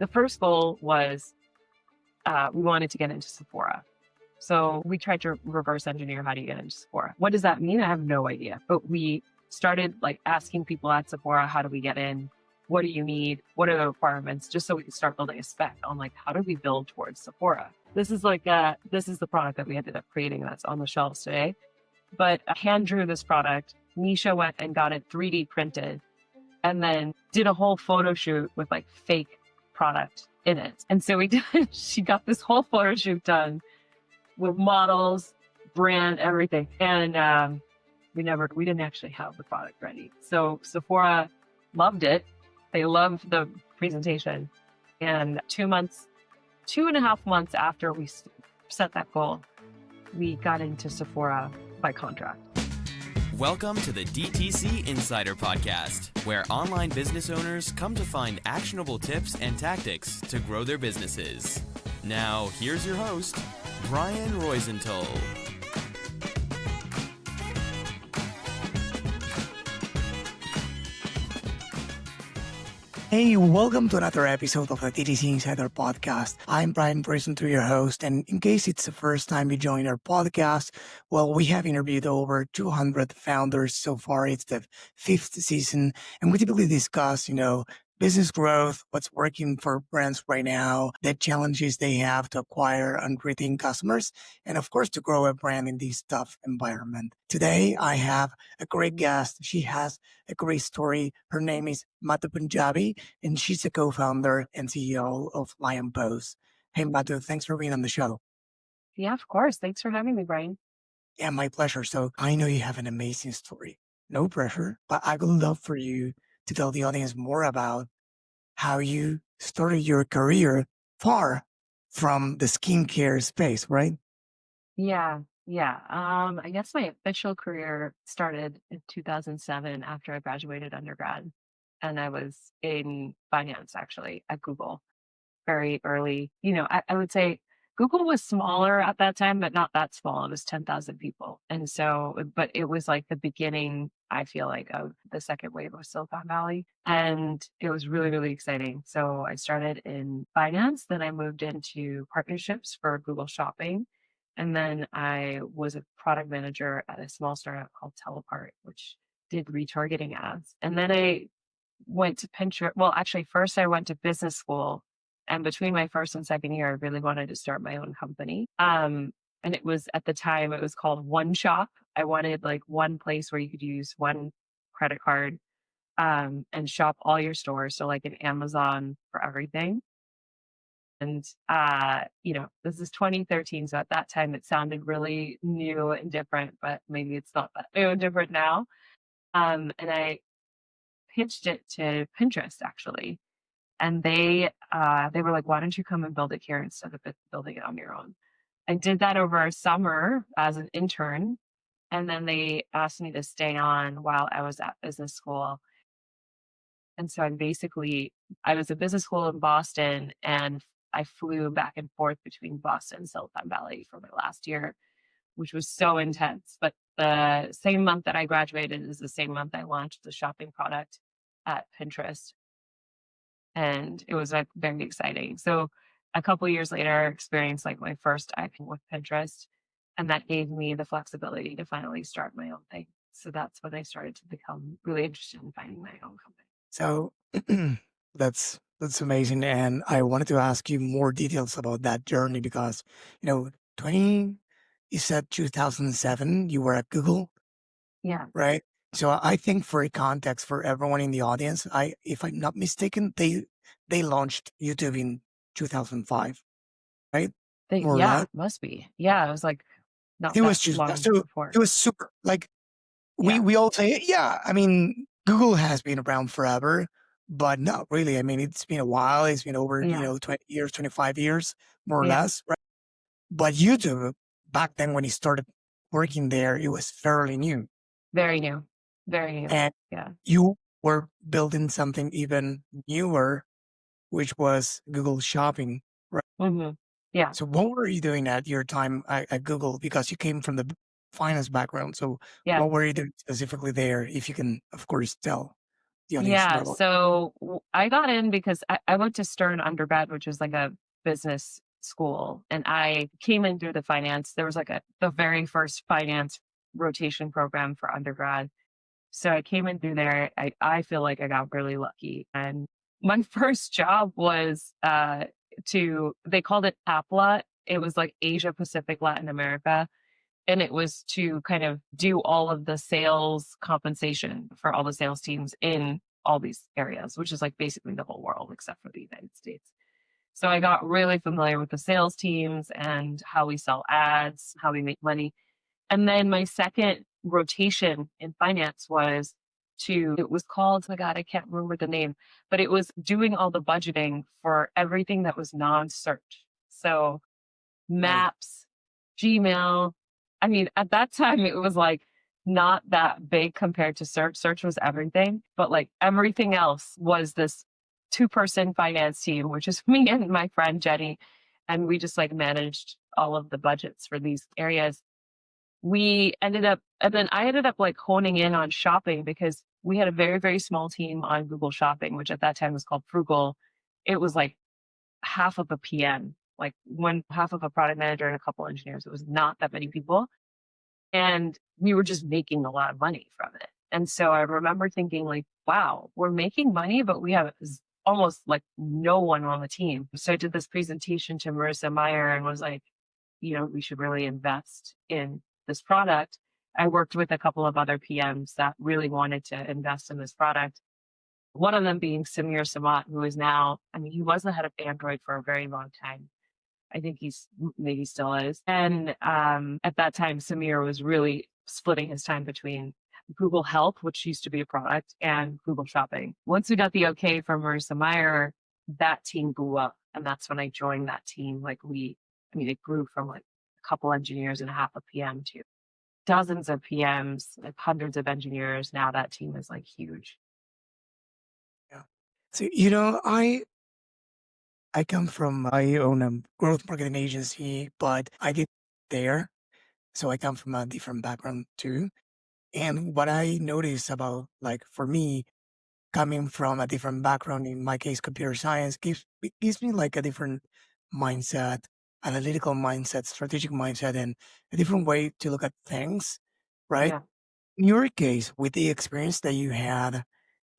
The first goal was we wanted to get into Sephora. So we tried to reverse engineer how do you get into Sephora. What does that mean? I have no idea. But we started like asking people at Sephora, how do we get in? What do you need? What are the requirements? Just so we could start building a spec on like, how do we build towards Sephora? This is the product that we ended up creating that's on the shelves today. But I hand drew this product. Nisha went and got it 3D printed and then did a whole photo shoot with like fake product in it. And so she got this whole photo shoot done with models, brand, everything. And we didn't actually have the product ready. So Sephora loved it. They loved the presentation. And 2.5 months after we set that goal, we got into Sephora by contract. Welcome to the DTC Insider Podcast, where online business owners come to find actionable tips and tactics to grow their businesses. Now, here's your host, Brian Roisenthal. Hey, welcome to another episode of the DTC Insider Podcast. I'm Brian Roisenthal, your host, and in case it's the first time you join our podcast, well, we have interviewed over 200 founders so far. It's the 5th season, and we typically discuss, business growth, what's working for brands right now, the challenges they have to acquire and retain customers, and of course, to grow a brand in this tough environment. Today, I have a great guest. She has a great story. Her name is Madhu Punjabi, and she's a co-founder and CEO of Lion Pose. Hey, Madhu, thanks for being on the show. Yeah, of course. Thanks for having me, Brian. Yeah, my pleasure. So I know you have an amazing story. No pressure, but I would love for you to tell the audience more about how you started your career far from the skincare space, right? Yeah. I guess my official career started in 2007 after I graduated undergrad. And I was in finance, actually, at Google very early. I would say Google was smaller at that time, but not that small. It was 10,000 people. And so, but it was like the beginning, I feel like, of the second wave of Silicon Valley. And it was really, really exciting. So I started in finance, then I moved into partnerships for Google Shopping. And then I was a product manager at a small startup called Telepart, which did retargeting ads. And then I went to Pinterest. Well, actually, first I went to business school. And between my first and second year, I really wanted to start my own company. And it was at the time, it was called One Shop. I wanted like one place where you could use one credit card and shop all your stores. So like an Amazon for everything. And, this is 2013. So at that time, it sounded really new and different, but maybe it's not that new and different now. And I pitched it to Pinterest, actually. And they were like, why don't you come and build it here instead of building it on your own? I did that over a summer as an intern. And then they asked me to stay on while I was at business school. And so I was at business school in Boston, and I flew back and forth between Boston and Silicon Valley for my last year, which was so intense. But the same month that I graduated is the same month I launched the shopping product at Pinterest. And it was like very exciting. So a couple of years later, I experienced like my first IPO with Pinterest, and that gave me the flexibility to finally start my own thing. So that's when I started to become really interested in finding my own company. So that's amazing. And I wanted to ask you more details about that journey because, you said 2007, you were at Google. Yeah. Right. So I think for context for everyone in the audience, if I'm not mistaken, they launched YouTube in 2005, right? More or less. It must be. Yeah, it was like not It that was just long so before. it was super like we all say, yeah. I mean, Google has been around forever, but not really. I mean, it's been a while. It's been over 20 years, 25 years, more or less, right? But YouTube back then when he started working there, it was fairly new. Very new. And you were building something even newer, which was Google Shopping, right? Mm-hmm. Yeah. So what were you doing at your time at Google? Because you came from the finance background. So what were you doing specifically there? If you can, of course, tell the audience Yeah. normally? So I got in because I went to Stern undergrad, which is like a business school. And I came in through the finance. There was like the very first finance rotation program for undergrad. So I came in through there. I feel like I got really lucky. And my first job was they called it APLA. It was like Asia Pacific Latin America. And it was to kind of do all of the sales compensation for all the sales teams in all these areas, which is like basically the whole world except for the United States. So I got really familiar with the sales teams and how we sell ads, how we make money. And then my second rotation in finance was it was called, oh my God, I can't remember the name, but it was doing all the budgeting for everything that was non search. So Right. Maps, Gmail. I mean, at that time, it was like not that big compared to search. Search was everything, but like everything else was this two-person finance team, which is me and my friend Jenny. And we just like managed all of the budgets for these areas. And then I ended up like honing in on shopping because we had a very, very small team on Google Shopping, which at that time was called Frugal. It was like half of a PM, like one half of a product manager and a couple engineers. It was not that many people. And we were just making a lot of money from it. And so I remember thinking like, wow, we're making money, but we have almost like no one on the team. So I did this presentation to Marissa Meyer and was like, we should really invest in this product. I worked with a couple of other PMs that really wanted to invest in this product. One of them being Samir Samat, who is now, I mean, he was the head of Android for a very long time. I think he's maybe still is. And at that time, Samir was really splitting his time between Google Health, which used to be a product, and Google Shopping. Once we got the okay from Marissa Meyer, that team blew up. And that's when I joined that team. It grew from like a couple engineers and a half a PM to dozens of PMs, like hundreds of engineers. Now that team is like huge. Yeah. So, I come from, I own a growth marketing agency, but I did there. So I come from a different background too. And what I noticed about, like, for me, coming from a different background, in my case, computer science, gives me like a different mindset, analytical mindset, strategic mindset, and a different way to look at things, right? Yeah. In your case, with the experience that you had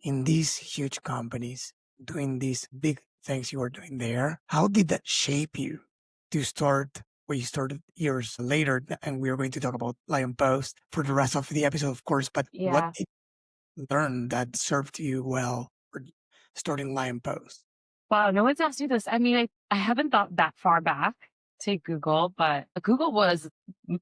in these huge companies doing these big things you were doing there, how did that shape you to start where you started years later? And we are going to talk about Lion Post for the rest of the episode, of course, but what Yeah. did you learn that served you well for starting Lion Post? Wow, no one's asked you this. I mean, I haven't thought that far back to Google, but Google was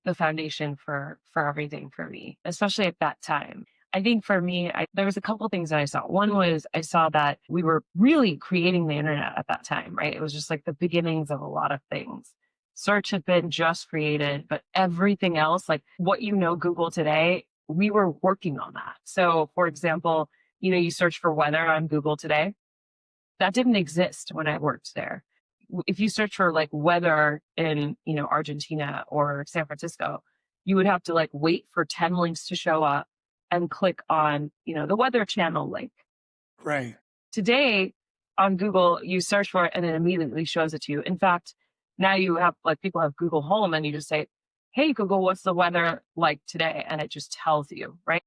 the foundation for everything for me, especially at that time. I think for me, there was a couple things that I saw. One was I saw that we were really creating the internet at that time, right? It was just like the beginnings of a lot of things. Search had been just created, but everything else, like what Google today, we were working on that. So, for example, you search for weather on Google today. That didn't exist when I worked there. If you search for like weather in, Argentina or San Francisco, you would have to like wait for 10 links to show up and click on, the weather channel link. Right. Today on Google, you search for it and it immediately shows it to you. In fact, now you have like people have Google Home and you just say, hey, Google, what's the weather like today? And it just tells you, right?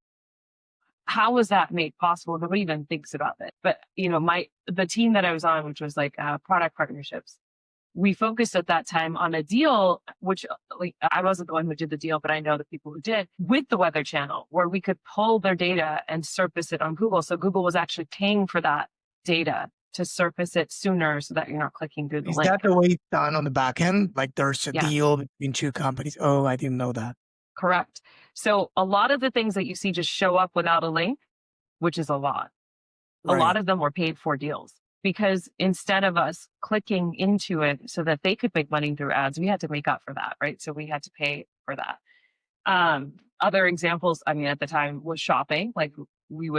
How was that made possible? Nobody even thinks about it. But the team that I was on, which was like product partnerships, we focused at that time on a deal, which like I wasn't the one who did the deal, but I know the people who did with the Weather Channel, where we could pull their data and surface it on Google. So Google was actually paying for that data to surface it sooner, so that you're not clicking through the Is link. that the way it's done on the back end? Like there's a Yeah. deal between two companies? Oh, I didn't know that. Correct. So a lot of the things that you see just show up without a link, which is a lot. A lot Right. of them were paid for deals because instead of us clicking into it so that they could make money through ads, we had to make up for that, right? So we had to pay for that. Other examples, I mean, at the time was shopping. Like we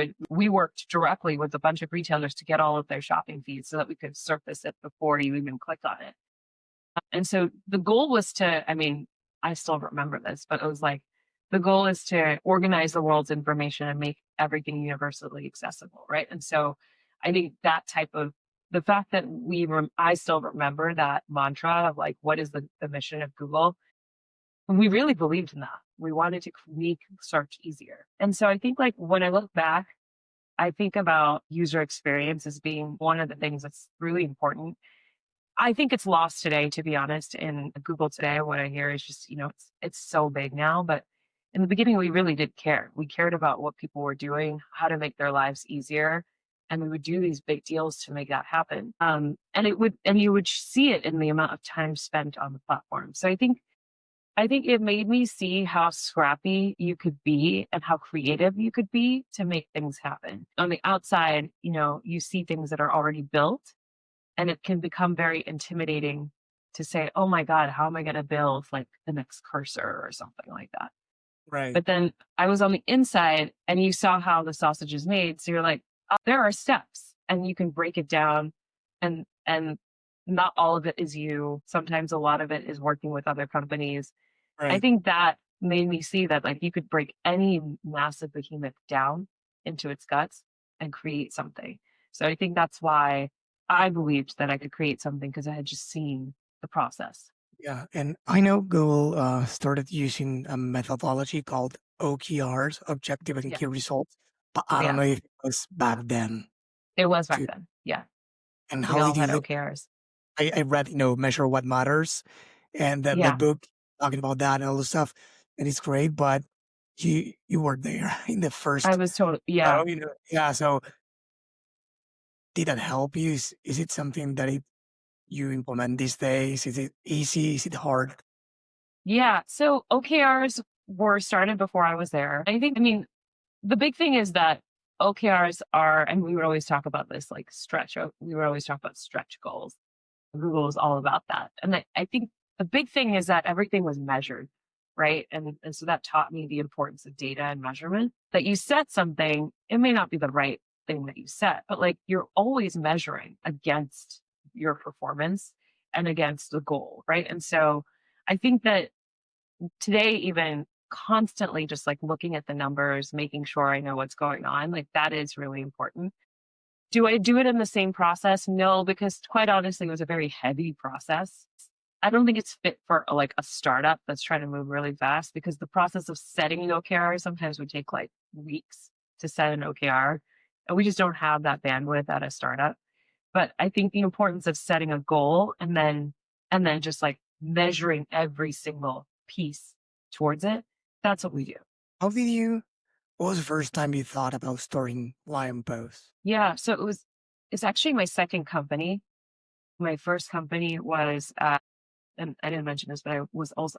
worked directly with a bunch of retailers to get all of their shopping feeds so that we could surface it before you even clicked on it. And so the goal was I still remember this, but it was like, the goal is to organize the world's information and make everything universally accessible, right? And so I think that type of the fact that I still remember that mantra of like, what is the mission of Google? We really believed in that. We wanted to make search easier. And so I think like when I look back, I think about user experience as being one of the things that's really important. I think it's lost today, to be honest. In Google today, what I hear is just, it's so big now. But in the beginning, we really did care. We cared about what people were doing, how to make their lives easier. And we would do these big deals to make that happen. And you would see it in the amount of time spent on the platform. So I think it made me see how scrappy you could be and how creative you could be to make things happen. On the outside, you see things that are already built and it can become very intimidating to say, oh my God, how am I going to build like the next cursor or something like that? Right. But then I was on the inside and you saw how the sausage is made. So you're like, oh, there are steps and you can break it down and not all of it is you. Sometimes a lot of it is working with other companies. I Right. think that made me see that like you could break any massive behemoth down into its guts and create something. So I think that's why I believed that I could create something because I had just seen the process. Yeah. And I know Google started using a methodology called OKRs, Objective and Yeah. Key Results. But I don't Yeah. know if it was back then It was back too. then. Yeah. And We how all did you had look? OKRs. I read, Measure What Matters and the Yeah. book talking about that and all the stuff. And it's great, but you were there in the I first was totally, yeah. yeah. So did that help you? Is it something that you implement these days? Is it easy? Is it hard? Yeah. So OKRs were started before I was there. I mean, the big thing is that OKRs are, and we would always talk about this like we would always talk about stretch goals. Google is all about that. And I think the big thing is that everything was measured, right? And so that taught me the importance of data and measurement. That you set something, it may not be the right thing that you set, but like you're always measuring against your performance and against the goal, right? And so I think that today, even constantly just like looking at the numbers, making sure I know what's going on, like that is really important. Do I do it in the same process? No, because quite honestly, it was a very heavy process. I don't think it's fit for like a startup that's trying to move really fast because the process of setting an OKR sometimes would take like weeks to set an OKR. And we just don't have that bandwidth at a startup. But I think the importance of setting a goal and then just like measuring every single piece towards it, that's what we do. How did you? What was the first time you thought about starting Lion Post? Yeah. So it's actually my second company. My first company was and I didn't mention this, but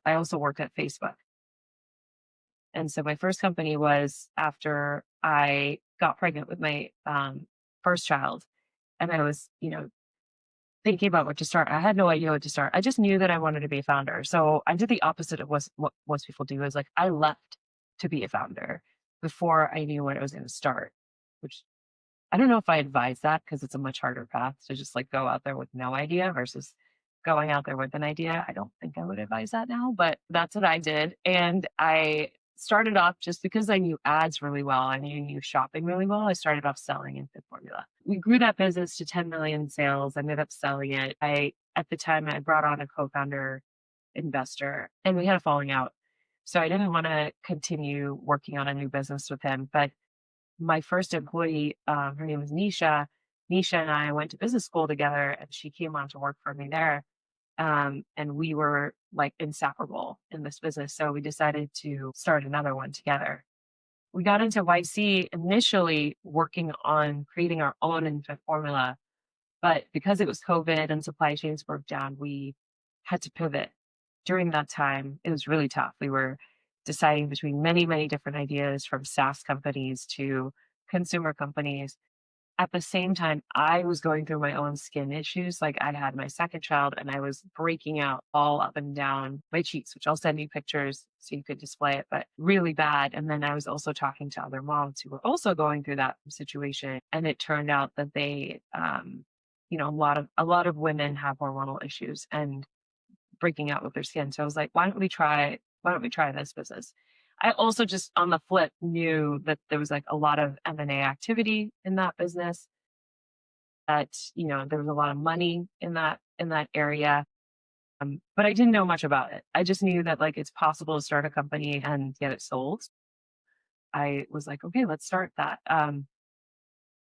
I also worked at Facebook. And so my first company was after I got pregnant with my first child. And I was, thinking about what to start. I had no idea what to start. I just knew that I wanted to be a founder. So I did the opposite of what most people do is like I left to be a founder before I knew what I was going to start, which I don't know if I advise that because it's a much harder path to just like go out there with no idea versus going out there with an idea. I don't think I would advise that now, but that's what I did. And I started off just because I knew ads really well. I knew shopping really well. I started off selling infant formula. We grew that business to 10 million sales. I ended up selling it. At the time, I brought on a co-founder investor and we had a falling out. So I didn't want to continue working on a new business with him, but my first employee, her name was Nisha. Nisha and I went to business school together, and she came on to work for me there. And we were like inseparable in this business. So we decided to start another one together. We got into YC initially working on creating our own infant formula. But because it was COVID and supply chains broke down, we had to pivot. During that time, it was really tough. We were deciding between many, many different ideas from SaaS companies to consumer companies. At the same time, I was going through my own skin issues. Like I had my second child and I was breaking out all up and down my cheeks, which I'll send you pictures so you could display it, but really bad. And then I was also talking to other moms who were also going through that situation. And it turned out that they, a lot of women have hormonal issues and breaking out with their skin. So I was like, why don't we try this business? I also just on the flip knew that there was like a lot of M&A activity in that business, that, there was a lot of money in that area. But I didn't know much about it. I just knew that like it's possible to start a company and get it sold. I was like, okay, let's start that. I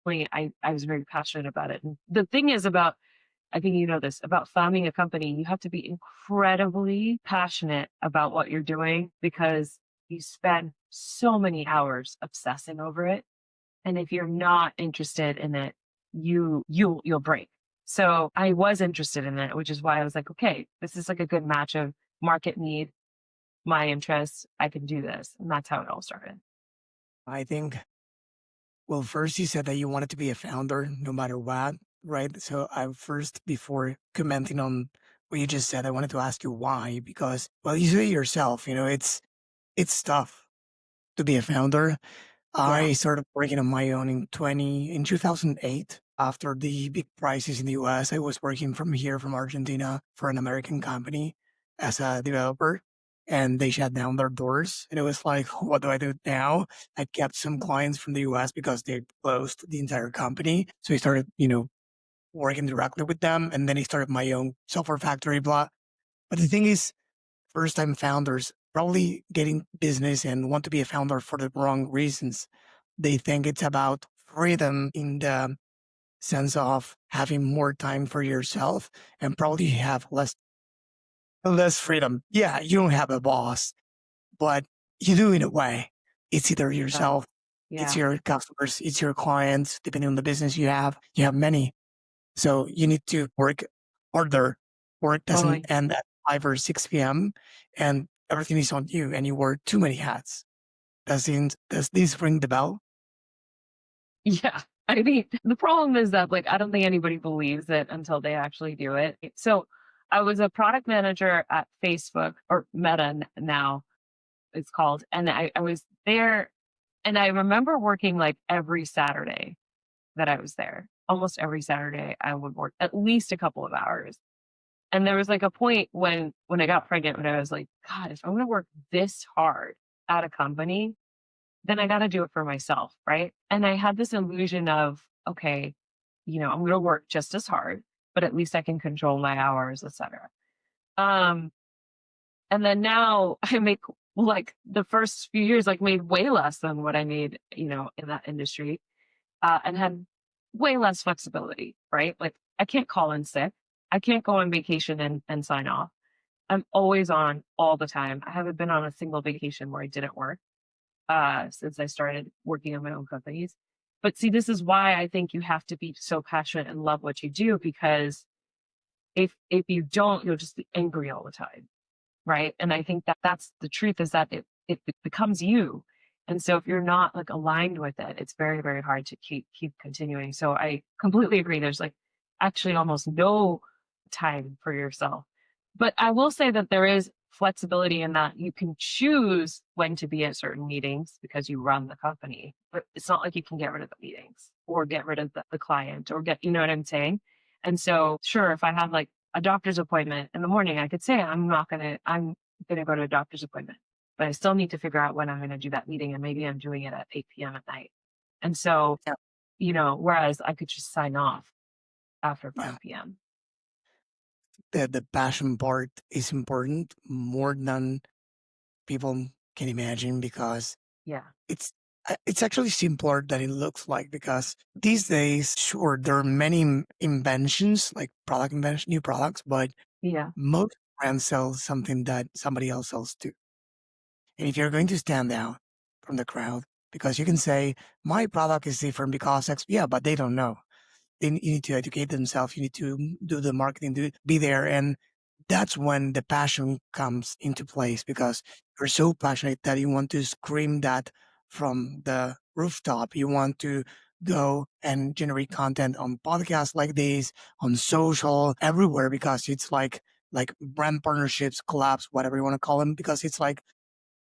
was very passionate about it. And the thing is about, I think you know this, about founding a company, you have to be incredibly passionate about what you're doing because you spend so many hours obsessing over it. And if you're not interested in it, you'll break. So I was interested in it, which is why I was like, okay, this is like a good match of market need, my interests. I can do this. And that's how it all started. I think, well, first you said that you wanted to be a founder no matter what, right? So I first, before commenting on what you just said, I wanted to ask you why, because, well, you say yourself, it's tough to be a founder. Yeah. I started working on my own in 2008. After the big crisis in the US, I was working from here, from Argentina, for an American company as a developer, and they shut down their doors. And it was like, what do I do now? I kept some clients from the US because they closed the entire company. So I started, working directly with them. And then I started my own software factory, blah. But the thing is, first time founders probably getting business and want to be a founder for the wrong reasons. They think it's about freedom in the sense of having more time for yourself and probably have less freedom. Yeah, you don't have a boss, but you do in a way. It's either Yeah. yourself, it's Yeah. your customers, it's your clients, depending on the business you have. You have many. So you need to work harder. Work doesn't Totally. end at 5 or 6 p.m. and everything is on you and you wear too many hats. Does this ring the bell? Yeah. I mean, the problem is that like I don't think anybody believes it until they actually do it. So I was a product manager at Facebook, or Meta now it's called. And I was there, and I remember working like every Saturday that I was there. Almost every Saturday I would work at least a couple of hours. And there was like a point when I got pregnant when I was like, God, if I'm gonna work this hard at a company, then I gotta do it for myself, right? And I had this illusion of, okay, I'm gonna work just as hard, but at least I can control my hours, etc. Um, and then now I make like the first few years, like made way less than what I made, in that industry, and had way less flexibility, right? Like I can't call in sick. I can't go on vacation and sign off. I'm always on all the time. I haven't been on a single vacation where I didn't work since I started working on my own companies. But see, this is why I think you have to be so passionate and love what you do, because if you don't, you'll just be angry all the time, right? And I think that that's the truth, is that it becomes you. And so if you're not like aligned with it, it's very, very hard to keep continuing. So I completely agree. There's like actually almost no time for yourself. But I will say that there is flexibility in that you can choose when to be at certain meetings because you run the company. But it's not like you can get rid of the meetings or get rid of the client or you know what I'm saying? And so sure, if I have like a doctor's appointment in the morning, I could say I'm gonna go to a doctor's appointment, but I still need to figure out when I'm gonna do that meeting, and maybe I'm doing it at 8 p.m. at night. And so, Yeah. whereas I could just sign off after Yeah. 5 p.m. The passion part is important more than people can imagine because Yeah. it's it's actually simpler than it looks like because these days, sure, there are many inventions like product invention, new products, but Yeah. most brands sell something that somebody else sells too. And if you're going to stand out from the crowd, because you can say, my product is different because X, yeah, but they don't know. You need to educate themselves. You need to do the marketing, be there. And that's when the passion comes into place because you're so passionate that you want to scream that from the rooftop. You want to go and generate content on podcasts like this, on social, everywhere, because it's like brand partnerships, collabs, whatever you want to call them, because it's like,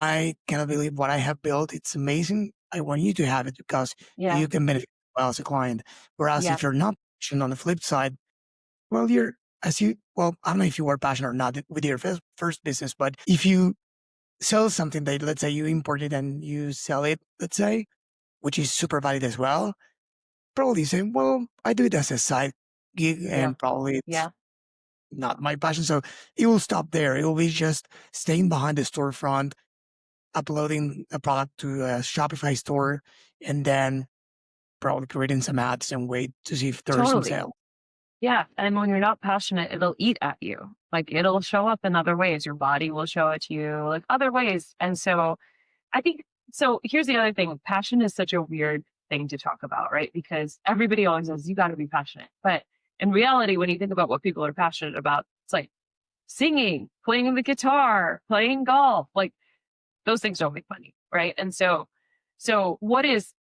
I cannot believe what I have built. It's amazing. I want you to have it because Yeah. you can benefit well as a client. Whereas Yeah. if you're not passionate on the flip side, well, I don't know if you were passionate or not with your first business, but if you sell something that, let's say, you import it and you sell it, let's say, which is super valid as well, probably say, well, I do it as a side gig Yeah. and probably it's Yeah. not my passion. So it will stop there. It will be just staying behind the storefront, uploading a product to a Shopify store, and then probably creating some ads and wait to see if there's some Totally. sale. Yeah. And when you're not passionate, it'll eat at you. Like it'll show up in other ways. Your body will show it to you, like other ways. And so I think so. Here's the other thing: passion is such a weird thing to talk about, right? Because everybody always says you got to be passionate, but in reality, when you think about what people are passionate about, it's like singing, playing the guitar, playing golf. Like those things don't make money, right? And so what is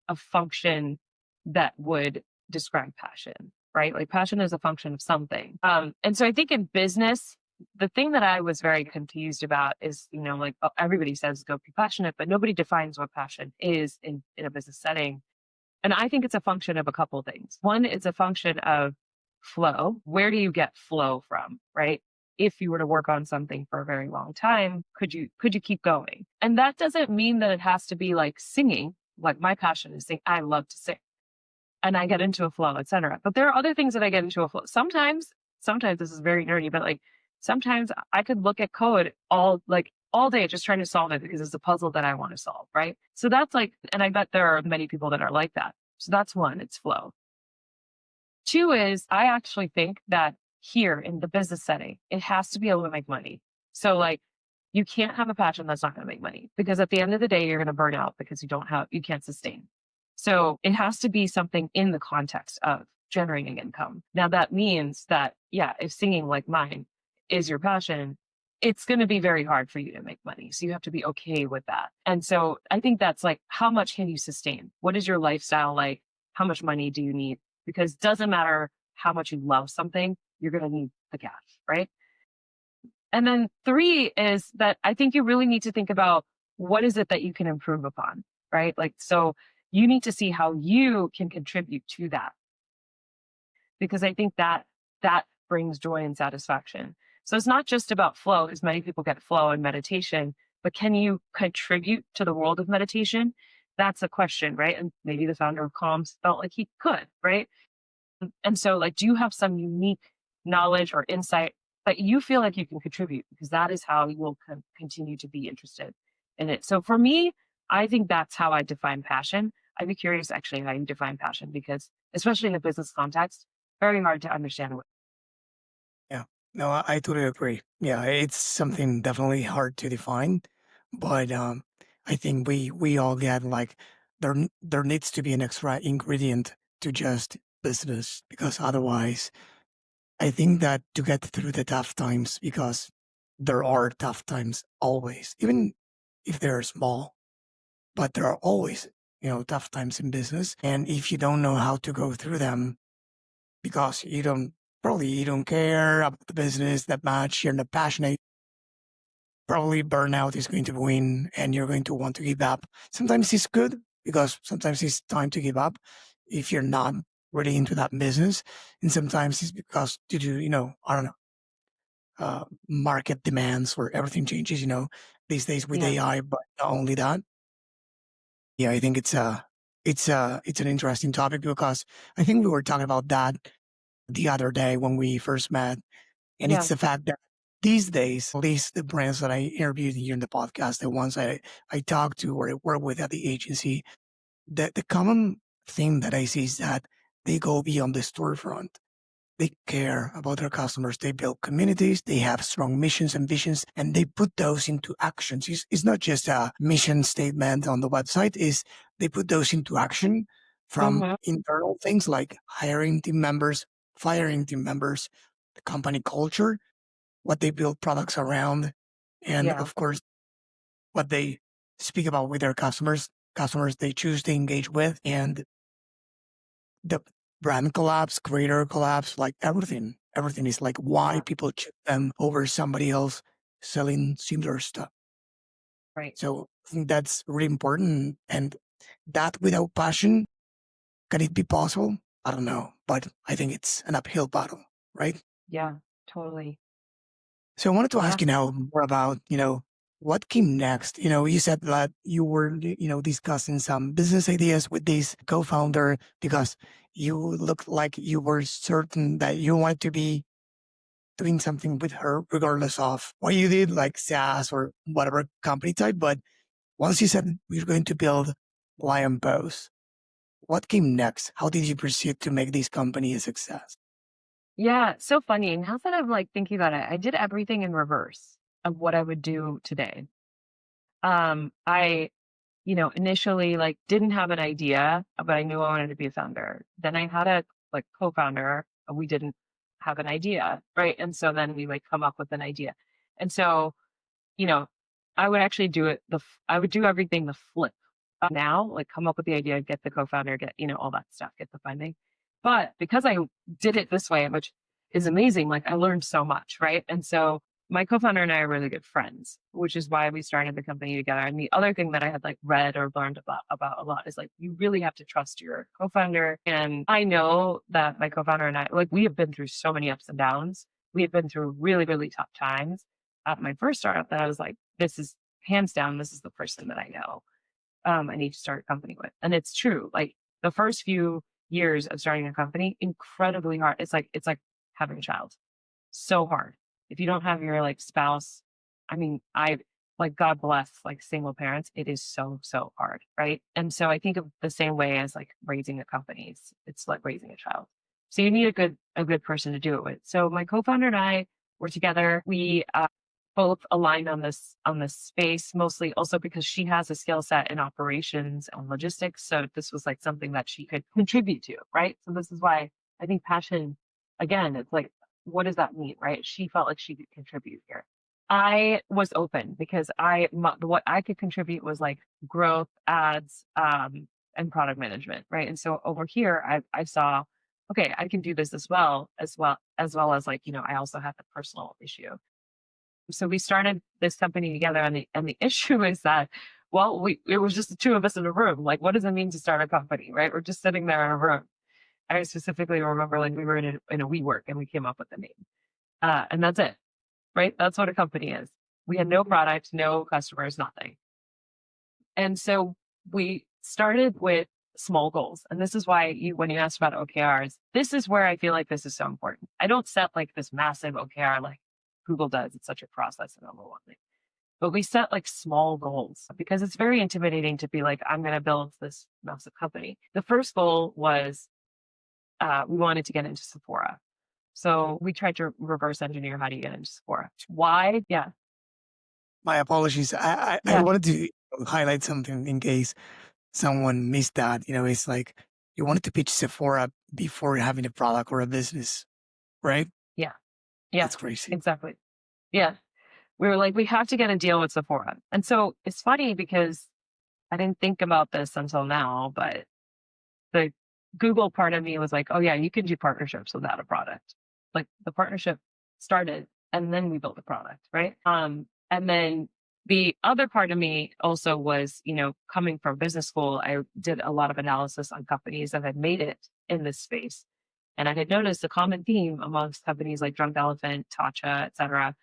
a function that would describe passion, right? Like passion is a function of something. And so I think in business, the thing that I was very confused about is, like everybody says go be passionate, but nobody defines what passion is in a business setting. And I think it's a function of a couple of things. One, it's a function of flow. Where do you get flow from, right? If you were to work on something for a very long time, could you keep going? And that doesn't mean that it has to be like singing. Like my passion is sing. I love to sing and I get into a flow, etc. But there are other things that I get into a flow. Sometimes this is very nerdy, but like sometimes I could look at code all day just trying to solve it because it's a puzzle that I want to solve, right? So that's like, and I bet there are many people that are like that. So that's one, it's flow. Two is I actually think that here in the business setting, it has to be able to make money. So like you can't have a passion that's not going to make money because at the end of the day, you're going to burn out because you can't sustain. So it has to be something in the context of generating income. Now that means that, yeah, if singing like mine is your passion, it's going to be very hard for you to make money. So you have to be okay with that. And so I think that's like, how much can you sustain? What is your lifestyle like? How much money do you need? Because it doesn't matter how much you love something, you're going to need the cash, right? And then three is that I think you really need to think about what is it that you can improve upon, right? Like, so you need to see how you can contribute to that because I think that brings joy and satisfaction. So it's not just about flow, as many people get flow in meditation, but can you contribute to the world of meditation? That's a question, right? And maybe the founder of Calms felt like he could, right? And so, like, do you have some unique knowledge or insight that you feel like you can contribute? Because that is how you will continue to be interested in it. So for me, I think that's how I define passion. I'd be curious actually how you define passion because, especially in the business context, very hard to understand what. Yeah. No, I totally agree. Yeah, it's something definitely hard to define, but I think we all get like there needs to be an extra ingredient to just business because otherwise, I think that to get through the tough times, because there are tough times always, even if they're small, but there are always tough times in business, and if you don't know how to go through them because you don't care about the business that much, you're not passionate, probably burnout is going to win and you're going to want to give up. Sometimes it's good because sometimes it's time to give up if you're not really into that business. And sometimes it's because due to, I don't know, market demands where everything changes, these days with Yeah, AI, but not only that. Yeah, I think it's an interesting topic because I think we were talking about that the other day when we first met. And it's yeah, the fact that these days, at least the brands that I interviewed here in the podcast, the ones I talked to or I work with at the agency, the common theme that I see is that they go beyond the storefront. They care about their customers. They build communities. They have strong missions and visions, and they put those into actions. It's not just a mission statement on the website. Is they put those into action from hmm, internal things like hiring team members, firing team members, the company culture, what they build products around, and yeah, of course, what they speak about with their customers they choose to engage with, and the brand collapse, creator collapse, like everything. Everything is like why yeah, people choose them over somebody else selling similar stuff. right. So I think that's really important. And that without passion, can it be possible? I don't know, but I think it's an uphill battle, right? Yeah, totally. So I wanted to Yeah, ask you now more about, what came next? You said that you were, discussing some business ideas with this co-founder because you looked like you were certain that you wanted to be doing something with her, regardless of what you did, like SaaS or whatever company type. But once you said we're going to build Lion Pose, what came next? How did you proceed to make this company a success? Yeah, so funny. Now that I'm like thinking about it, I did everything in reverse of what I would do today. I, initially like didn't have an idea, but I knew I wanted to be a founder. Then I had a like co-founder. We didn't have an idea, right? And so then we like come up with an idea. And so, you know, I would actually do it I would do everything the flip now, like come up with the idea, get the co-founder, get, all that stuff, get the funding. But because I did it this way, which is amazing, like I learned so much, right? And so my co-founder and I are really good friends, which is why we started the company together. And the other thing that I had like read or learned about a lot is like you really have to trust your co-founder. And I know that my co-founder and I, like we have been through so many ups and downs. We have been through really, really tough times. At my first startup, that I was like, this is hands down, this is the person that I know I need to start a company with. And it's true. Like the first few years of starting a company, incredibly hard. It's like having a child. So hard. If you don't have your like spouse, I mean, I like God bless like single parents. It is so, so hard. Right. And so I think of the same way as like raising a company. It's like raising a child. So you need a good person to do it with. So my co-founder and I were together. We both aligned on this space, mostly also because she has a skill set in operations and logistics. So this was like something that she could contribute to, right? So this is why I think passion, again, it's like, what does that mean, right? She felt like she could contribute here. I was open because what I could contribute was like growth, ads, and product management, right? And so over here, I saw, okay, I can do this as well as like, I also have the personal issue. So we started this company together, and the issue is that, well, it was just the two of us in a room. Like, what does it mean to start a company, right? We're just sitting there in a room. I specifically remember like we were in a WeWork and we came up with the name, and that's it, right? That's what a company is. We had no product, no customers, nothing, and so we started with small goals. And this is why when you asked about OKRs, this is where I feel like this is so important. I don't set like this massive OKR like Google does. It's such a process and overwhelming. But we set like small goals because it's very intimidating to be like, I'm going to build this massive company. The first goal was we wanted to get into Sephora. So we tried to reverse engineer how do you get into Sephora. Why? Yeah. My apologies. I Yeah. wanted to highlight something in case someone missed that. It's like you wanted to pitch Sephora before having a product or a business, right? Yeah. Yeah. That's crazy. Exactly. Yeah. We were like, we have to get a deal with Sephora. And so it's funny because I didn't think about this until now, but the Google part of me was like, oh yeah, you can do partnerships without a product. Like the partnership started and then we built the product, right? And then the other part of me also was, coming from business school, I did a lot of analysis on companies that had made it in this space. And I had noticed a common theme amongst companies like Drunk Elephant, Tatcha, et cetera,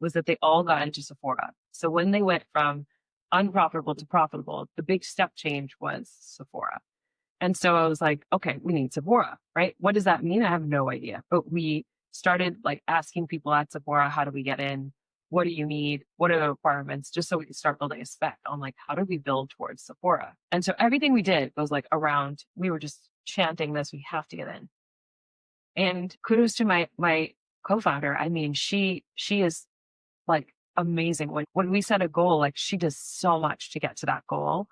was that they all got into Sephora. So when they went from unprofitable to profitable, the big step change was Sephora. And so I was like, okay, we need Sephora, right? What does that mean? I have no idea. But we started like asking people at Sephora, how do we get in? What do you need? What are the requirements? Just so we could start building a spec on like, how do we build towards Sephora? And so everything we did was like around, we were just chanting this, we have to get in. And kudos to my co-founder. I mean, she is like amazing. When we set a goal, like she does so much to get to that goal.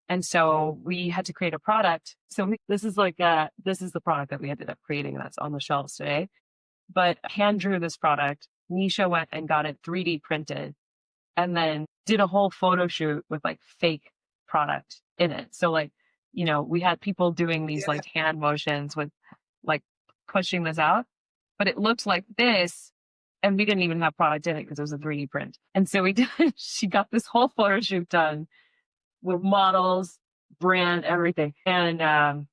And so we had to create a product. So this is the product that we ended up creating that's on the shelves today. But hand drew this product. Nisha went and got it 3D printed and then did a whole photo shoot with like fake product in it. So like, we had people doing these Yeah. like hand motions with like pushing this out, but it looked like this. And we didn't even have product in it because it was a 3D print. And so she got this whole photo shoot done with models, brand, everything. And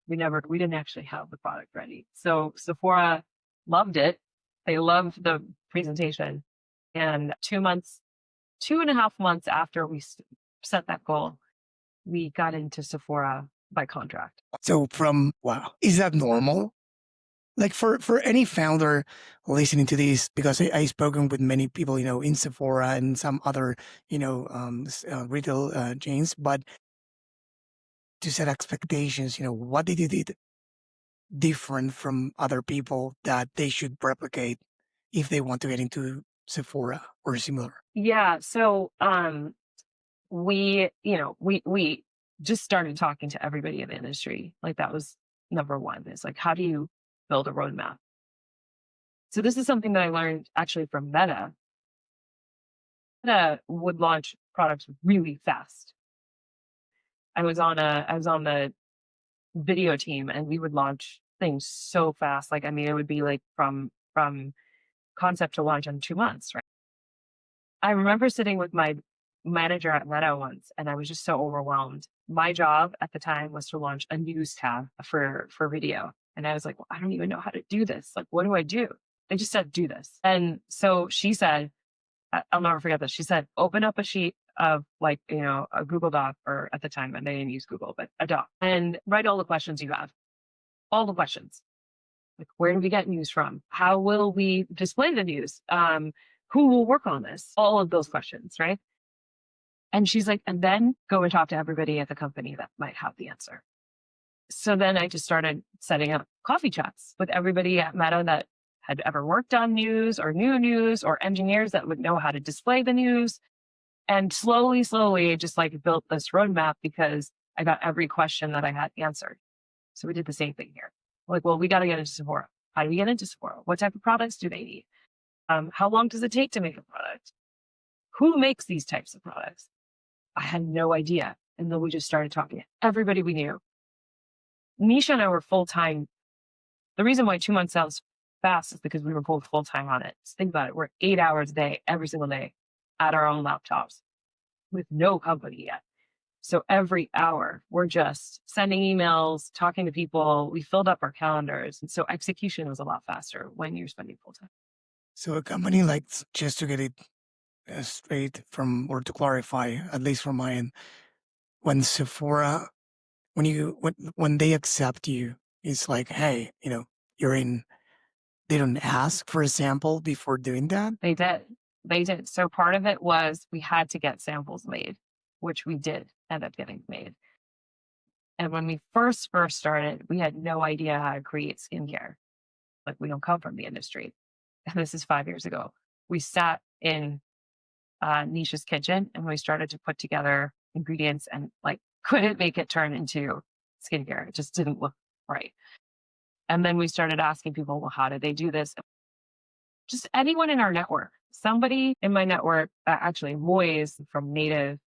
we didn't actually have the product ready. So Sephora loved it. They loved the presentation. And 2.5 months after we set that goal, we got into Sephora by contract. So wow, is that normal? Like for any founder listening to this, because I spoken with many people, in Sephora and some other, retail chains, but to set expectations, what did you did different from other people that they should replicate if they want to get into Sephora or similar? Yeah. So we just started talking to everybody in the industry. Like that was number one. Is like, how do you build a roadmap? So this is something that I learned actually from Meta. Meta would launch products really fast. I was on the video team, and we would launch things so fast. Like, I mean, it would be like from concept to launch in 2 months, right? I remember sitting with my manager at Meta once, and I was just so overwhelmed. My job at the time was to launch a news tab for video. And I was like, well, I don't even know how to do this. Like, what do I do? They just said, do this. And so she said, I'll never forget this. She said, open up a sheet of like, a Google Doc, or at the time, and they didn't use Google, but a doc, and write all the questions you have, all the questions. Like, where do we get news from? How will we display the news? Who will work on this? All of those questions, right? And she's like, and then go and talk to everybody at the company that might have the answer. So then I just started setting up coffee chats with everybody at Meta that had ever worked on news or new news, or engineers that would know how to display the news. And slowly, just like built this roadmap because I got every question that I had answered. So we did the same thing here. Like, well, we got to get into Sephora. How do we get into Sephora? What type of products do they need? How long does it take to make a product? Who makes these types of products? I had no idea. And then we just started talking to everybody we knew. Nisha and I were full time. The reason why 2 months sounds fast is because we were both full time on it. Just think about it. We're 8 hours a day, every single day, at our own laptops with no company yet. So every hour, we're just sending emails, talking to people. We filled up our calendars. And so execution was a lot faster when you're spending full time. So a company like, just to get it straight from, or to clarify, at least from my end, when Sephora, when they accept you, it's like, hey, you're in. They don't ask for a sample before doing that. They did. They did. So part of it was we had to get samples made, which we did end up getting made. And when we first started, we had no idea how to create skincare. Like, we don't come from the industry. And this is 5 years ago. We sat in Nisha's kitchen and we started to put together ingredients, and like couldn't make it turn into skincare. It just didn't look right. And then we started asking people, well, how did they do this? Just anyone in our network. Somebody in my network, actually, Moise from Native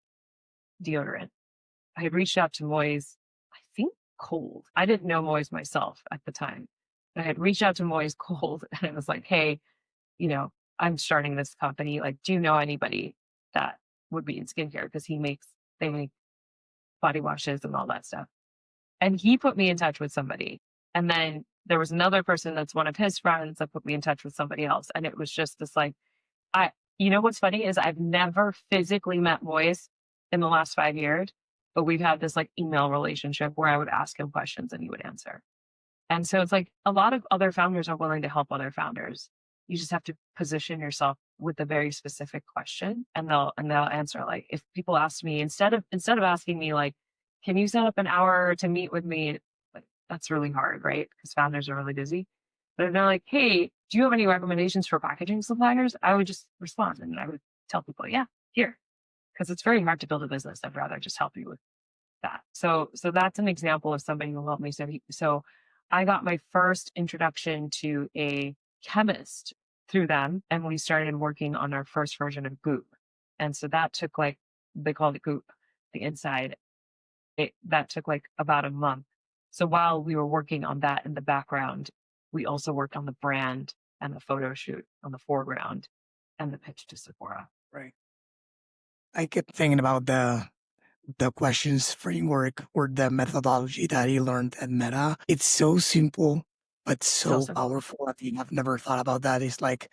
Deodorant. I had reached out to Moise, I think cold. I didn't know Moise myself at the time. I had reached out to Moise cold, and I was like, hey, I'm starting this company. Like, do you know anybody that would be in skincare? Because they make body washes and all that stuff. And he put me in touch with somebody. And then there was another person that's one of his friends that put me in touch with somebody else. And it was just this like, what's funny is I've never physically met Moise in the last 5 years, but we've had this like email relationship where I would ask him questions and he would answer. And so it's like a lot of other founders are willing to help other founders. You just have to position yourself with a very specific question, and they'll answer. Like, if people ask me, instead of asking me like, can you set up an hour to meet with me? Like, that's really hard, right? Because founders are really busy. But if they're like, hey, do you have any recommendations for packaging suppliers? I would just respond and I would tell people, yeah, here. Because it's very hard to build a business. I'd rather just help you with that. So that's an example of somebody who helped me. So I got my first introduction to a chemist through them, and we started working on our first version of Goop. And so that took they called it Goop, the inside. That took about a month. So while we were working on that in the background, we also worked on the brand and the photo shoot on the foreground and the pitch to Sephora. Right. I kept thinking about the questions framework or the methodology that you learned at Meta. It's so simple, but so powerful. If you have never thought about that, it's like,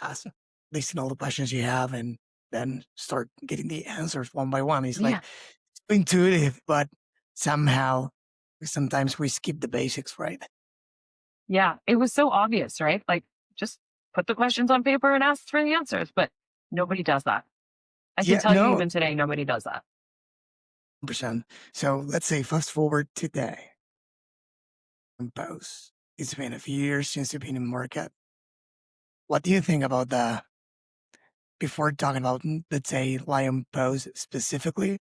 ask, listing all the questions you have and then start getting the answers one by one. It's Yeah. like intuitive, but somehow sometimes we skip the basics, right? Yeah. It was so obvious, right? Like just put the questions on paper and ask for the answers, but nobody does that. I can Yeah, tell you no, even today, nobody does that. 100%. So let's say fast forward today and post. It's been a few years since you've been in market. What do you think about the before talking about let's say Lion Pose specifically?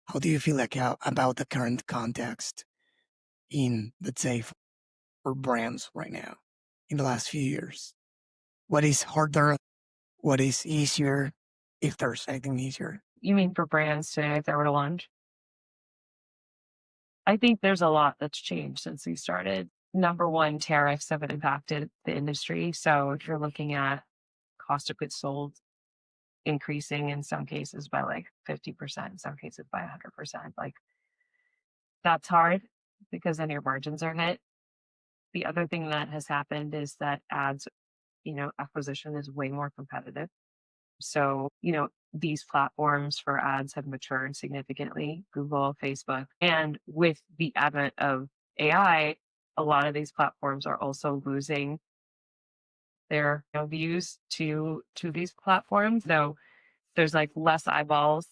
How do you feel like about the current context in let's say for brands right now in the last few years? What is harder? What is easier? If there's anything easier? You mean for brands today, if they were to launch? I think there's a lot that's changed since we started. Number one, tariffs have impacted the industry. So if you're looking at cost of goods sold increasing in some cases by like 50%, in some cases by 100%, like that's hard because then your margins are hit. The other thing that has happened is that ads, acquisition is way more competitive. So, these platforms for ads have matured significantly, Google, Facebook. And with the advent of AI, a lot of these platforms are also losing their views to these platforms. So there's like less eyeballs,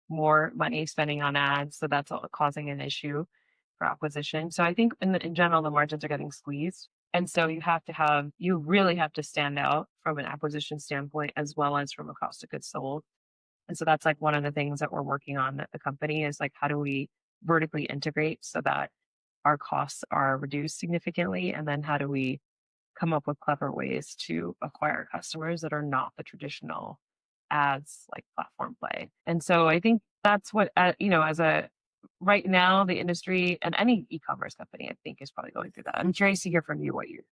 more money spending on ads. So that's all causing an issue for acquisition. So I think in general, the margins are getting squeezed. And so you really have to stand out from an acquisition standpoint as well as from a cost of goods sold. And so that's like one of the things that we're working on at the company is like, how do we vertically integrate so that our costs are reduced significantly? And then how do we come up with clever ways to acquire customers that are not the traditional ads like platform play? And so I think that's what, as a right now, the industry and any e-commerce company, I think is probably going through that. I'm curious to hear from you what you're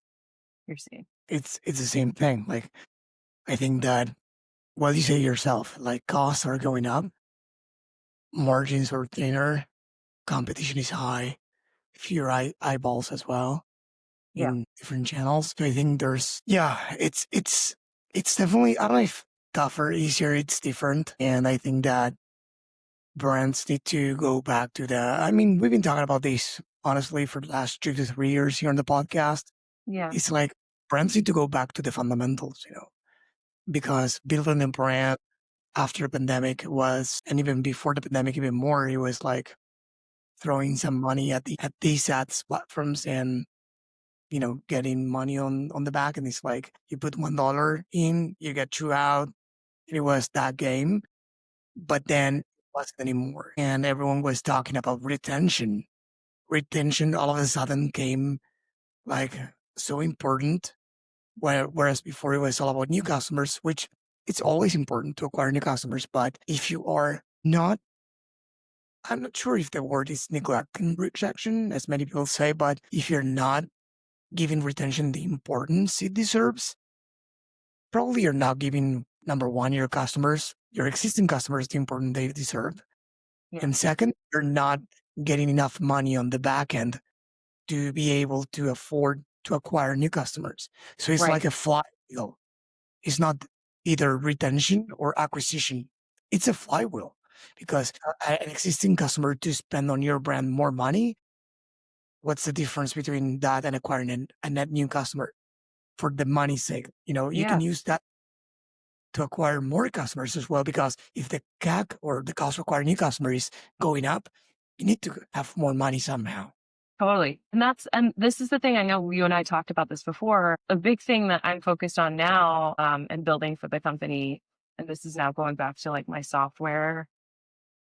seeing. It's the same thing. Like I think that what you say yourself, like costs are going up, margins are thinner, competition is high, fewer eyeballs as well Yeah. in different channels. So I think it's definitely I don't know if tougher, easier, it's different. And I think that brands need to go back to I mean, we've been talking about this honestly for the last 2 to 3 years here on the podcast. Yeah. It's like brands need to go back to the fundamentals, because building a brand after the pandemic was, and even before the pandemic, even more, it was like throwing some money at these ads platforms and getting money on the back. And it's like you put $1 in, you get two out. It was that game, but then it wasn't anymore. And everyone was talking about retention. Retention all of a sudden came like so important. Whereas before it was all about new customers, which it's always important to acquire new customers. But if you are not, I'm not sure if the word is neglecting rejection, as many people say, but if you're not giving retention the importance it deserves, probably you're not giving number one, your existing customers, the importance they deserve. Yeah. And second, you're not getting enough money on the back end to be able to afford to acquire new customers. So it's Right. like a flywheel. It's not either retention or acquisition. It's a flywheel because an existing customer to spend on your brand more money, what's the difference between that and acquiring a net new customer for the money's sake? You can Yeah. use that to acquire more customers as well, because if the CAC or the cost of acquiring new customer is going up, you need to have more money somehow. Totally. And this is the thing, I know you and I talked about this before. A big thing that I'm focused on now, and building for the company, and this is now going back to like my software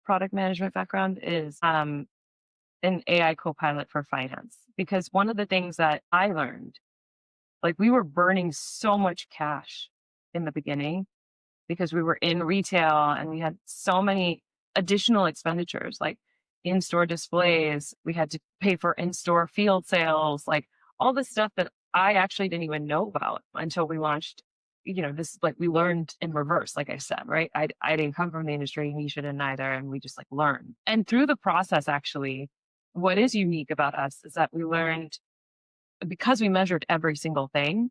product management background, is an AI co-pilot for finance. Because one of the things that I learned, like we were burning so much cash in the beginning because we were in retail and we had so many additional expenditures like in-store displays. We had to pay for in-store field sales, like all the stuff that I actually didn't even know about until we launched. This like we learned in reverse, like I said, right? I didn't come from the industry, and he shouldn't either, and we just like learned. And through the process, actually, what is unique about us is that we learned because we measured every single thing.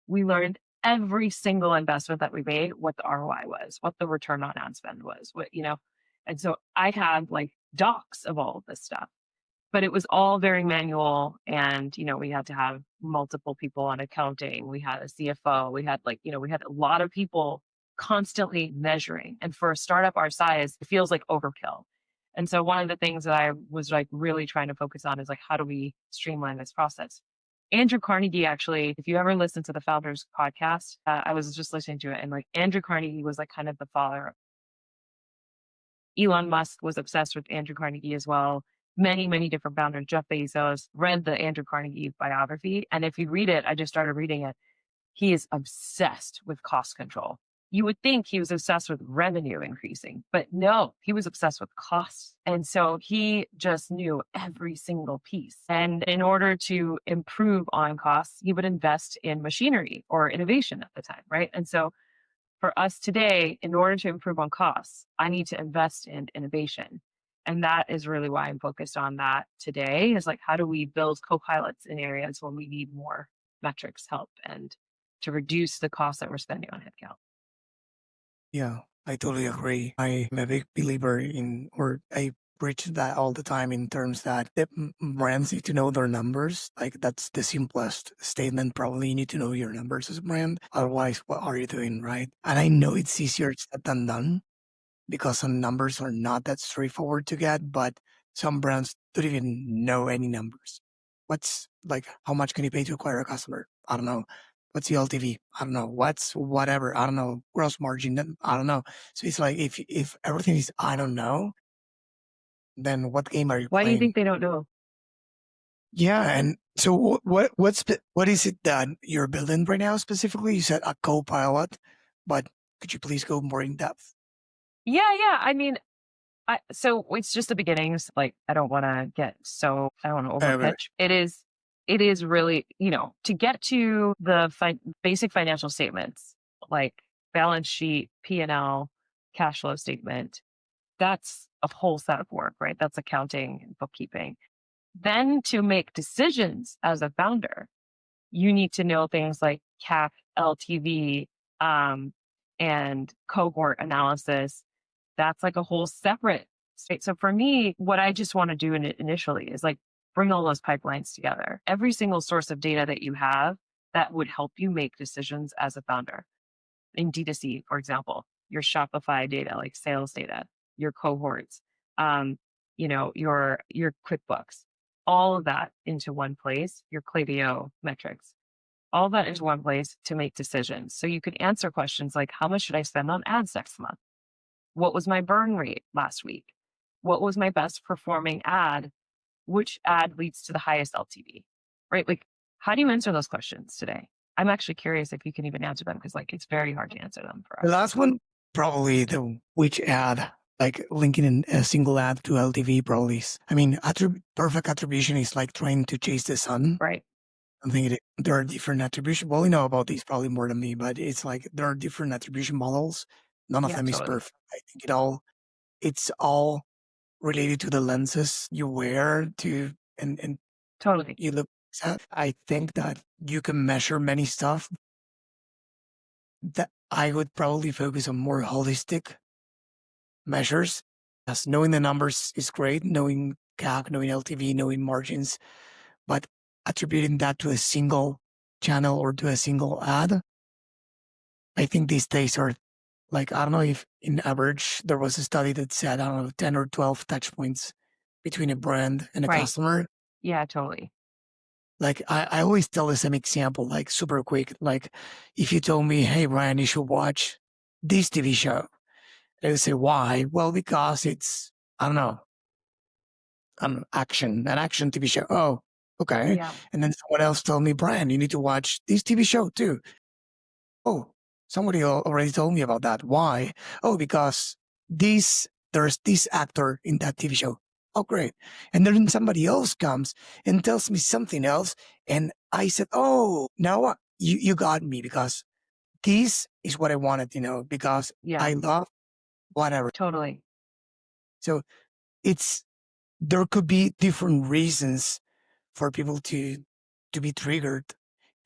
We learned every single investment that we made, what the ROI was, what the return on ad spend was, what, and so I had like docs of all of this stuff, but it was all very manual. And, we had to have multiple people on accounting. We had a CFO. We had we had a lot of people constantly measuring. And for a startup our size, it feels like overkill. And so one of the things that I was like really trying to focus on is like, how do we streamline this process? Andrew Carnegie, actually, if you ever listen to the Founders podcast, I was just listening to it, and like Andrew Carnegie was like kind of the father. Elon Musk was obsessed with Andrew Carnegie as well. Many, many different founders. Jeff Bezos read the Andrew Carnegie biography. And if you read it, I just started reading it. He is obsessed with cost control. You would think he was obsessed with revenue increasing, but no, he was obsessed with costs. And so he just knew every single piece. And in order to improve on costs, he would invest in machinery or innovation at the time, right? And so for us today, in order to improve on costs, I need to invest in innovation. And that is really why I'm focused on that today is like, how do we build co-pilots in areas when we need more metrics help and to reduce the cost that we're spending on headcount? Yeah, I totally agree. I'm a big believer in, or I preach that all the time in terms that the brands need to know their numbers. Like that's the simplest statement. Probably you need to know your numbers as a brand. Otherwise, what are you doing, right? And I know it's easier said than done because some numbers are not that straightforward to get, but some brands don't even know any numbers. What's like, how much can you pay to acquire a customer? I don't know. What's the LTV? I don't know. What's whatever? I don't know. Gross margin? I don't know. So it's like if everything is I don't know, then what game are you Why do you playing? think they don't know? Yeah, and so what is it that you're building right now specifically? You said a co-pilot, but could you please go more in depth? Yeah, yeah. I mean, so it's just the beginnings. Like, I don't want to I don't want to Right. overpitch. It is really, to get to the basic financial statements, like balance sheet, P&L, cash flow statement. That's a whole set of work, right? That's accounting and bookkeeping. Then to make decisions as a founder, you need to know things like CAC, LTV, um, and cohort analysis. That's like a whole separate state. So for me, what I just want to do initially is like bring all those pipelines together. Every single source of data that you have that would help you make decisions as a founder. In D2C, for example, your Shopify data, like sales data, your cohorts, your QuickBooks, all of that into one place, your Klaviyo metrics, all that into one place to make decisions. So you could answer questions like, how much should I spend on ads next month? What was my burn rate last week? What was my best performing ad? Which ad leads to the highest LTV? Right? Like, how do you answer those questions today? I'm actually curious if you can even answer them because like it's very hard to answer them for The us. last one, probably the which ad, like linking in a single ad to LTV, probably. I mean, perfect attribution is like trying to chase the sun. Right. I think there are different attribution. Well, you know about these probably more than me, but it's like there are different attribution models. None of Yeah, them is totally. perfect. I think it's all related to the lenses you wear to and Totally. you look at. I think that you can measure many stuff that I would probably focus on more holistic measures. As knowing the numbers is great, knowing CAC, knowing LTV, knowing margins, but attributing that to a single channel or to a single ad, I think these days are like, I don't know if in average there was a study that said, I don't know, 10 or 12 touch points between a brand and a Right. customer. Yeah, totally. Like I always tell the same example, like super quick. Like if you told me, hey, Ryan, you should watch this TV show, I would say, why? Well, because it's, I don't know, an action TV show. Oh, okay. Yeah. And then someone else told me, Brian, you need to watch this TV show too. Oh, somebody already told me about that. Why? Oh, because there's this actor in that TV show. Oh, great. And then somebody else comes and tells me something else. And I said, oh, now you got me because this is what I wanted to know because Yeah, I love whatever. totally. So it's, there could be different reasons for people to be triggered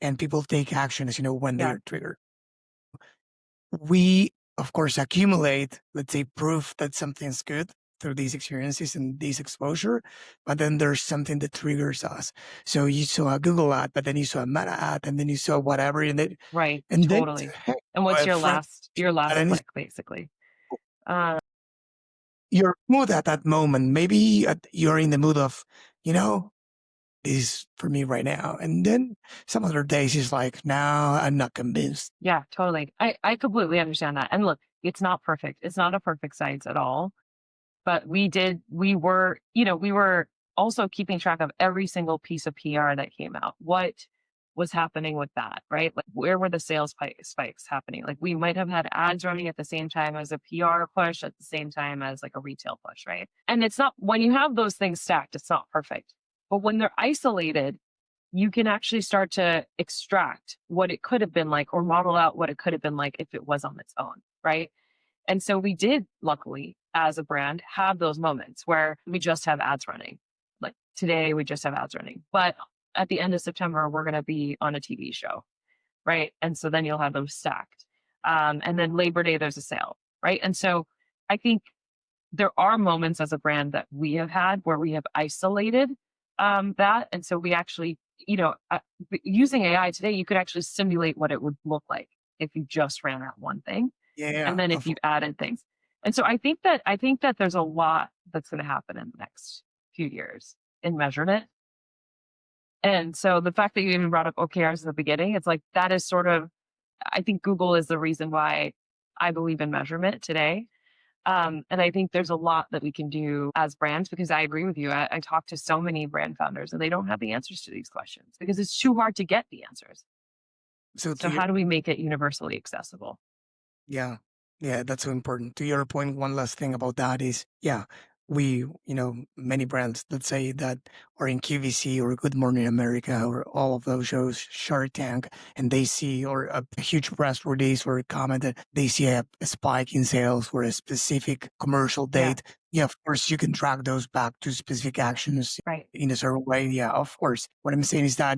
and people take action, as you know, when they Yeah. are triggered. We, of course, accumulate, let's say, proof that something's good through these experiences and this exposure, but then there's something that triggers us. So you saw a Google ad, but then you saw a Meta ad, and then you saw whatever, Right. and then Totally. hey, And what's a friend, your last and then click, basically? Uh, your mood at that moment. Maybe you're in the mood of, you know, this is for me right now. And then some other days is like, no, I'm not convinced. yeah, totally. I completely understand that. And look, it's not perfect. It's not a perfect science at all. But we were also keeping track of every single piece of PR that came out. What was happening with that, right? Like, where were the sales spikes happening? Like, we might have had ads running at the same time as a PR push, at the same time as like a retail push, right? And it's not, when you have those things stacked, it's not perfect. But when they're isolated, you can actually start to extract what it could have been like, or model out what it could have been like if it was on its own, right? And so we did, luckily, as a brand, have those moments where we just have ads running. Like today, we just have ads running. But at the end of September, we're going to be on a TV show, right? And so then you'll have them stacked. And then Labor Day, there's a sale, right? And so I think there are moments as a brand that we have had where we have isolated that. And so we actually, using AI today, you could actually simulate what it would look like if you just ran that one thing, and Yeah. then if you added things. And so I think that there's a lot that's going to happen in the next few years in measurement. And so the fact that you even brought up OKRs at the beginning, it's like that is sort of, I think Google is the reason why I believe in measurement today. And I think there's a lot that we can do as brands, because I agree with you. I talk to so many brand founders and they don't have the answers to these questions because it's too hard to get the answers. So So to your how do we make it universally accessible? Yeah. Yeah, that's so important. To your point, one last thing about that is, yeah, many brands, let's say that are in QVC or Good Morning America or all of those shows, Shark Tank, and they see, or a huge press release or a comment that they see a spike in sales for a specific commercial Yeah, date. Yeah, of course, you can track those back to specific actions right. in a certain way. Yeah, of course. What I'm saying is that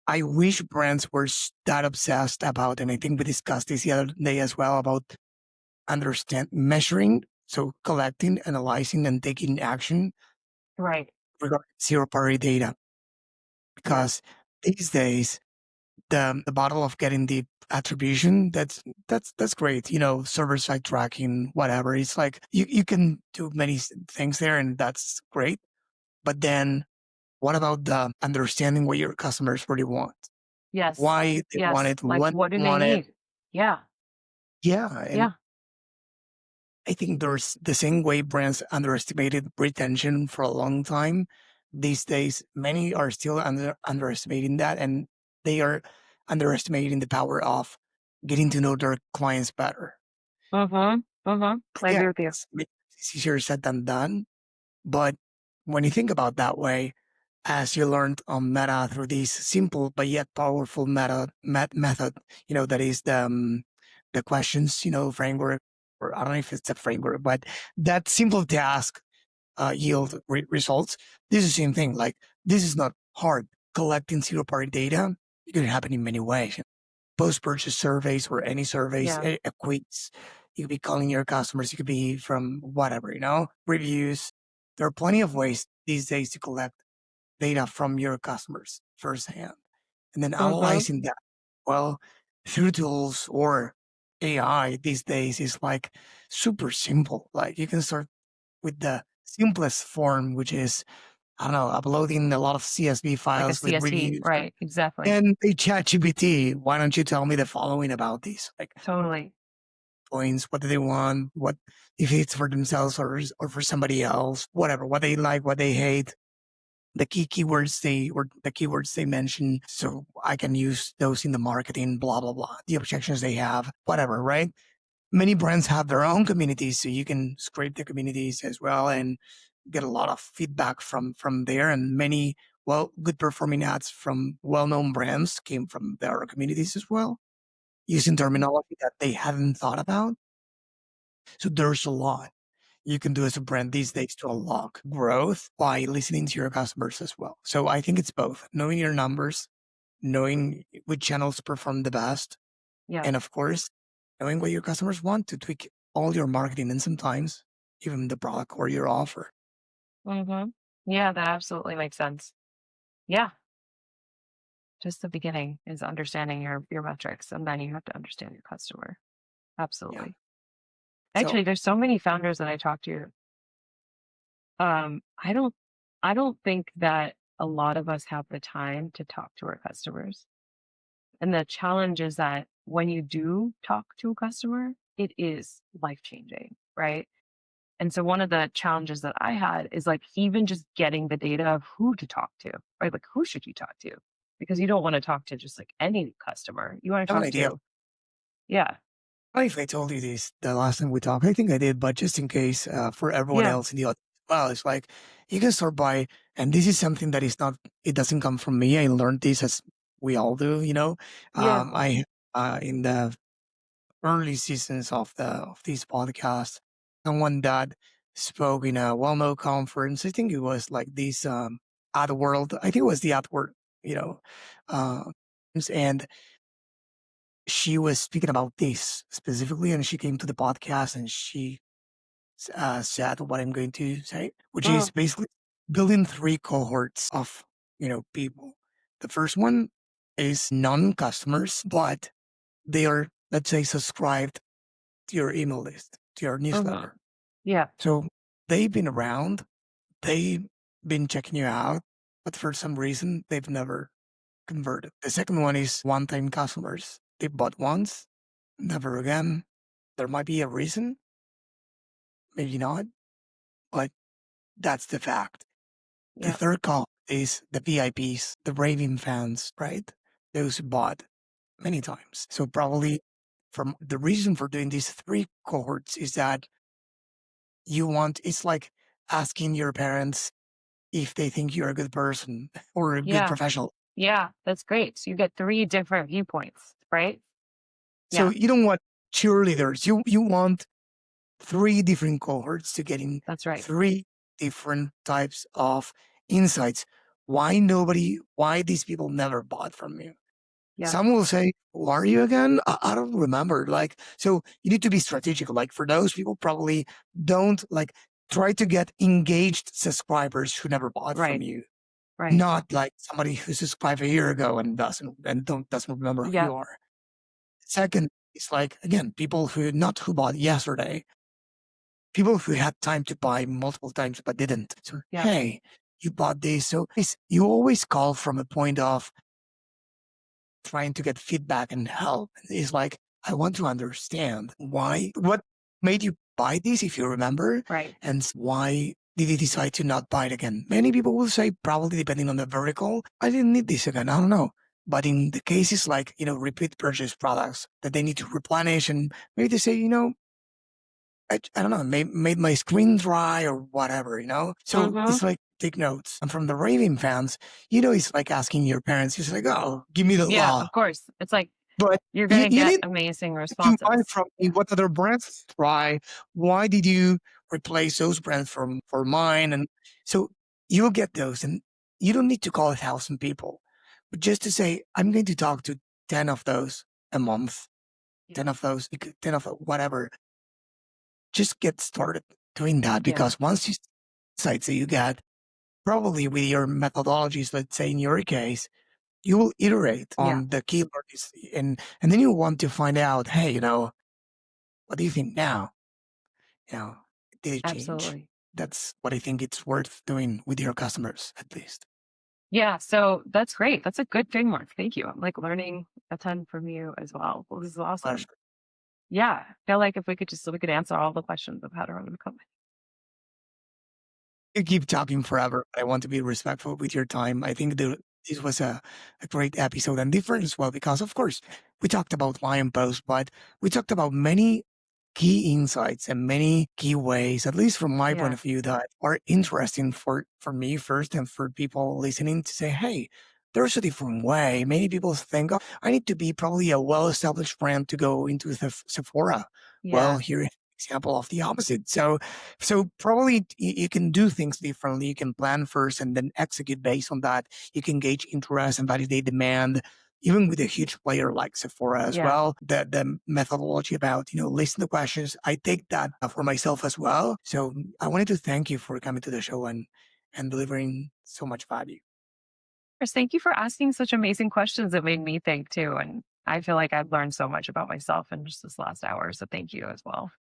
I wish brands were that obsessed about, and I think we discussed this the other day as well, about measuring, so collecting, analyzing, and taking action Right. regarding zero party data. Yeah. Because these days, the model of getting the attribution, that's great. Server side tracking, whatever. It's like you can do many things there, and that's great. But then, what about the understanding what your customers really want? Yes. Why they want Yes. it, Like, when what do they they want it. need? Yeah. Yeah, and Yeah. I think there's the same way brands underestimated retention for a long time. These days, many are still underestimating that, and they are underestimating the power of getting to know their clients better. Mm-hmm. Mm-hmm. I Yeah, agree with you. it's easier said than done. But when you think about that way, as you learned on Meta through this simple but yet powerful method, that is the questions, framework, or I don't know if it's a framework, but that simple task yield results. This is the same thing. Like, this is not hard. Collecting zero party data, it can happen in many ways. Post purchase surveys or any surveys, Yeah. a quiz. You could be calling your customers. You could be from whatever, reviews. There are plenty of ways these days to collect data from your customers firsthand and then Mm-hmm. analyzing that. Well, through tools or AI these days is like super simple. Like, you can start with the simplest form, which is, I don't know, uploading a lot of CSV Like a files with CSV. reviews, Right. Exactly. and they chat GPT. Why don't you tell me the following about these? Like, Totally. points, what do they want? What, if it's for themselves or for somebody else, whatever, what they like, what they hate, the keywords they mention, so I can use those in the marketing, blah blah blah, the objections they have, whatever, right? Many brands have their own communities, so you can scrape the communities as well and get a lot of feedback from there. And many, well, good performing ads from well-known brands came from their communities as well, using terminology that they hadn't thought about. So there's a lot you can do as a brand these days to unlock growth by listening to your customers as well. So I think it's both knowing your numbers knowing which channels perform the best, Yeah. and of course, knowing what your customers want to tweak all your marketing and sometimes even the product or your offer. Mhm. Yeah, that absolutely makes sense. Yeah, just the beginning is understanding your metrics, and then you have to understand your customer. Yeah. Absolutely. So Actually, there's so many founders that I talk to. Um, I don't I don't think that a lot of us have the time to talk to our customers. And the challenge is that when you do talk to a customer, it is life changing, right? And so one of the challenges that I had is like even just getting the data of who to talk to, right? Like who should you talk to? Because you don't want to talk to just like any customer. You want I to have an talk idea. to, yeah, I don't know if I told you this the last time we talked. I think I did, but just in case for everyone yeah, else in the audience, well, it's like you can start by, and this is something that is not, it doesn't come from me. I learned this as we all do, you know. yeah, I in the early seasons of these podcasts, someone that spoke in a well-known conference. I think it was like this Ad World. I think it was the Ad World, you know, uh, and she was speaking about this specifically, and she came to the podcast and she said what I'm going to say, which mm, is basically building three cohorts of people. The first one is non-customers, but they are, let's say, subscribed to your email list, to your hmm, newsletter. yeah, So they've been around, they've been checking you out, but for some reason they've never converted. The second one is one-time customers. They bought once, never again. There might be a reason, maybe not, but that's the fact. The yeah, third call is the VIPs, the raving fans, right? Those who bought many times. So probably from the reason for doing these three cohorts is that you want, it's like asking your parents if they think you're a good person or a good yeah, professional. yeah. That's great. So you get three different viewpoints, right? So Yeah, you don't want cheerleaders. You want three different cohorts to getting that's right. three different types of insights. Why these people never bought from you? Yeah, Some will say, who are you again? I don't remember. Like, so you need to be strategic. Like for those people probably don't like try to get engaged subscribers who never bought from right, you. right. Not like somebody who subscribed a year ago and doesn't remember who Yeah, you are. Second, it's like again, people who not who bought yesterday, people who had time to buy multiple times but didn't. So yeah, hey, you bought this. So you always call from a point of trying to get feedback and help. It's like I want to understand what made you buy this if you remember, right. and why did you decide to not buy it again? Many people will say probably depending on the vertical, I didn't need this again. I don't know. But in the cases like, repeat purchase products that they need to replenish and maybe they say, I don't know, made my screen dry or whatever. So Mm-hmm. it's like, take notes. And from the raving fans, it's like asking your parents, it's like, oh, give me the Yeah, law. of course. It's like But you're you, gonna you get need amazing to buy responses. from me what other brands try. Why did you replace those brands for mine? And so you'll get those, and you don't need to call 1,000 people, but just to say, I'm going to talk to 10 of those a month, Yeah. 10 of those, 10 of whatever. Just get started doing that Yeah. because once you insights that you get, probably with your methodologies, let's say in your case, you will iterate Yeah. on the keywords and then you want to find out, hey, what do you think now? You know, did it change? Absolutely. That's what I think it's worth doing with your customers, at least. Yeah. So that's great. That's a good framework. Thank you. I'm like learning a ton from you as well. Well, this is awesome. Pleasure. Yeah. I feel like if we could answer all the questions of how to run a company. You keep talking forever, but I want to be respectful with your time. I think this was a great episode and different as well, because of course we talked about Lion Post, but we talked about many key insights and many key ways, at least from my point Yeah. of view, that are interesting for me first and for people listening to say, hey, there's a different way. Many people think, oh, I need to be probably a well-established brand to go into the Sephora. Well, Yeah. here example of the opposite. So probably you can do things differently. You can plan first and then execute based on that. You can gauge interest and validate demand. Even with a huge player like Sephora as Yeah. well, the methodology about, listen to questions, I take that for myself as well. So I wanted to thank you for coming to the show and delivering so much value. Chris, thank you for asking such amazing questions that made me think too. And I feel like I've learned so much about myself in just this last hour. So thank you as well.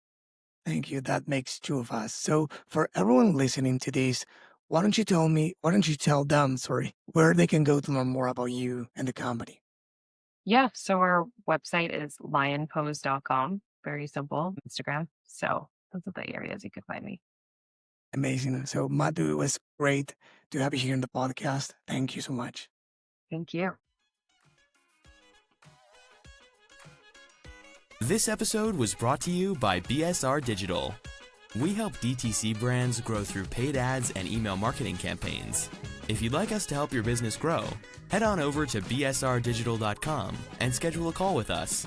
Thank you. That makes two of us. So for everyone listening to this, why don't you tell them, sorry, where they can go to learn more about you and the company? Yeah. So our website is lionpose.com. Very simple. Instagram. So those are the areas you can find me. Amazing. So Madhu, it was great to have you here in the podcast. Thank you so much. Thank you. This episode was brought to you by BSR Digital. We help DTC brands grow through paid ads and email marketing campaigns. If you'd like us to help your business grow, head on over to bsrdigital.com and schedule a call with us.